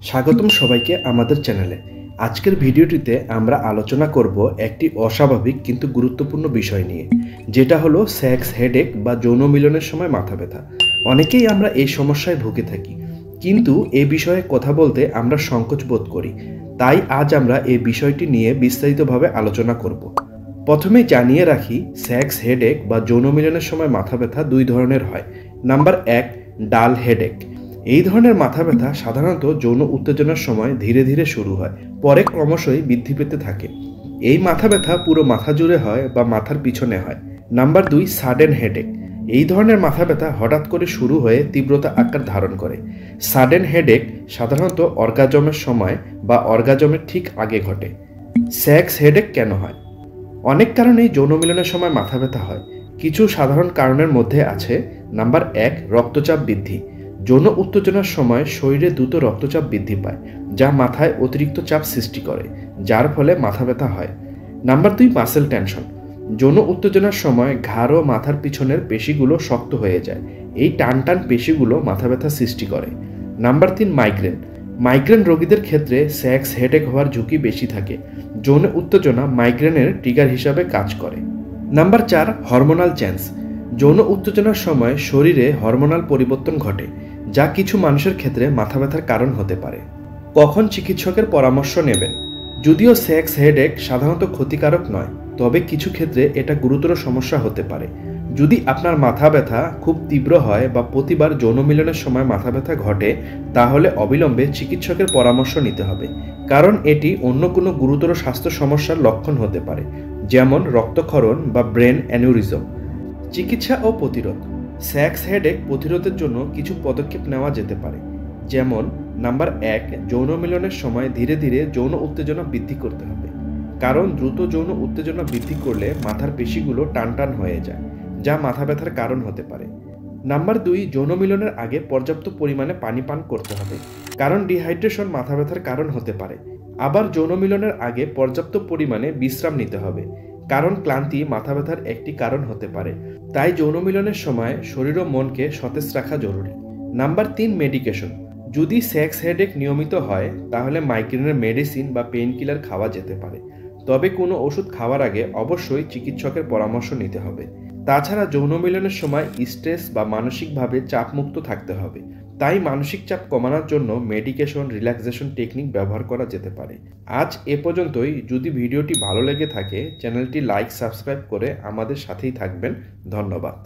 স্বাগতম সবাইকে আমাদের চ্যানেলে। আজকের ভিডিওটিতে আমরা আলোচনা করব একটি অস্বাভাবিক কিন্তু গুরুত্বপূর্ণ বিষয় নিয়ে, যেটা হলো সেক্স হেডেক বা যৌন মিলনের সময় মাথা ব্যথা। অনেকেই আমরা এই সমস্যায় ভুগে থাকি, কিন্তু এই বিষয়ে কথা বলতে আমরা সংকোচ বোধ করি। তাই আজ আমরা এই বিষয়টি নিয়ে বিস্তারিতভাবে আলোচনা করব। প্রথমেই জানিয়ে রাখি, সেক্স হেডেক বা যৌন মিলনের সময় মাথা ব্যথা দুই ধরনের হয়। নাম্বার 1, ডাল হেডেক। এই ধরনের মাথা ব্যথা সাধারণত যৌন উত্তেজনার সময় ধীরে ধীরে শুরু হয়, পরে ক্রমশই বৃদ্ধি পেতে থাকে। এই মাথা ব্যথা পুরো মাথা জুড়ে হয় বা মাথার পিছনে হয়। Number 2, sudden headache. এই ধরনের মাথা ব্যথা হঠাৎ করে শুরু হয়ে তীব্রতা আকার ধারণ করে। সাডেন হেডেক সাধারণত অর্গাজমের সময় বা অর্গাজমের ঠিক আগে ঘটে। সেক্স হেডেক কেন হয়? অনেক কারণেই যৌন মিলনের সময় মাথা ব্যথা হয়। কিছু সাধারণ কারণের মধ্যে আছে। নাম্বার 1, রক্তচাপ বৃদ্ধি। যৌন উত্তেজনার সময় শরীরে দ্রুত রক্তচাপ বৃদ্ধি পায়, যা মাথায় অতিরিক্ত চাপ সৃষ্টি করে, যার ফলে মাথা ব্যথা হয়। Number 2, muscle tension. যৌন উত্তেজনার সময় ঘাড় ও মাথার পিছনের পেশিগুলো শক্ত হয়ে যায়। এই টান পেশিগুলো মাথা ব্যথা সৃষ্টি করে। Number 3, migraine. মাইগ্রেন রোগীদের ক্ষেত্রে সেক্স হেডেক হওয়ার ঝুঁকি বেশি থাকে। যৌন উত্তেজনা মাইগ্রেনের ট্রিগার হিসাবে কাজ করে। Number 4, hormonal change. যৌন উত্তেজনার সময় শরীরে হরমোনাল পরিবর্তন ঘটে, যা কিছু মানুষের ক্ষেত্রে মাথা ব্যথার কারণ হতে পারে। কখন চিকিৎসকের পরামর্শ নেবেন? যদিও সেক্স হেডেক সাধারণত ক্ষতিকারক নয়, তবে কিছু ক্ষেত্রে এটা গুরুতর সমস্যা হতে পারে। যদি আপনার মাথা ব্যথা খুব তীব্র হয় বা প্রতিবার যৌন মিলনের সময় মাথা ব্যথা ঘটে, তাহলে অবিলম্বে চিকিৎসকের পরামর্শ নিতে হবে, কারণ এটি অন্য কোনো গুরুতর স্বাস্থ্য সমস্যার লক্ষণ হতে পারে, যেমন রক্তক্ষরণ বা ব্রেন অ্যানিউরিজম। চিকিৎসা ও প্রতিরোধ। সেক্স হেডেক প্রতিরোধের জন্য কিছু পদক্ষেপ নেওয়া যেতে পারে, যেমন নাম্বার 1, যৌন মিলনের সময় ধীরে ধীরে যৌন উত্তেজনা বৃদ্ধি করতে হবে, কারণ দ্রুত যৌন উত্তেজনা বৃদ্ধি করলে মাথার পেশিগুলো টান হয়ে যায়, যা মাথা ব্যথার কারণ হতে পারে। নাম্বার 2, যৌন মিলনের আগে পর্যাপ্ত পরিমাণে পানি পান করতে হবে, কারণ ডিহাইড্রেশন মাথা ব্যথার কারণ হতে পারে। আবার যৌন মিলনের আগে পর্যাপ্ত পরিমাণে বিশ্রাম নিতে হবে, কারণ ক্লান্তি মাথা ব্যথার একটি কারণ হতে পারে। তাই যৌন মিলনের সময় শরীর ও মনকে সতেজ রাখা জরুরি। Number 3, medication. যদি সেক্স হেডেক নিয়মিত হয়, তাহলে মাইগ্রেনের মেডিসিন বা পেইন কিলার খাওয়া যেতে পারে, তবে কোনো ওষুধ খাওয়ার আগে অবশ্যই চিকিৎসকের পরামর্শ নিতে হবে। তাছাড়া যৌন মিলনের সময় স্ট্রেস বা মানসিকভাবে চাপমুক্ত থাকতে হবে, তাই মানসিক চাপ কমানোর জন্য মেডিকেশন, রিল্যাক্সেশন টেকনিক ব্যবহার করা যেতে পারে। আজ এ পর্যন্তই। যদি ভিডিওটি ভালো লেগে থাকে, চ্যানেলটি লাইক, সাবস্ক্রাইব করে আমাদের সাথেই থাকবেন। ধন্যবাদ।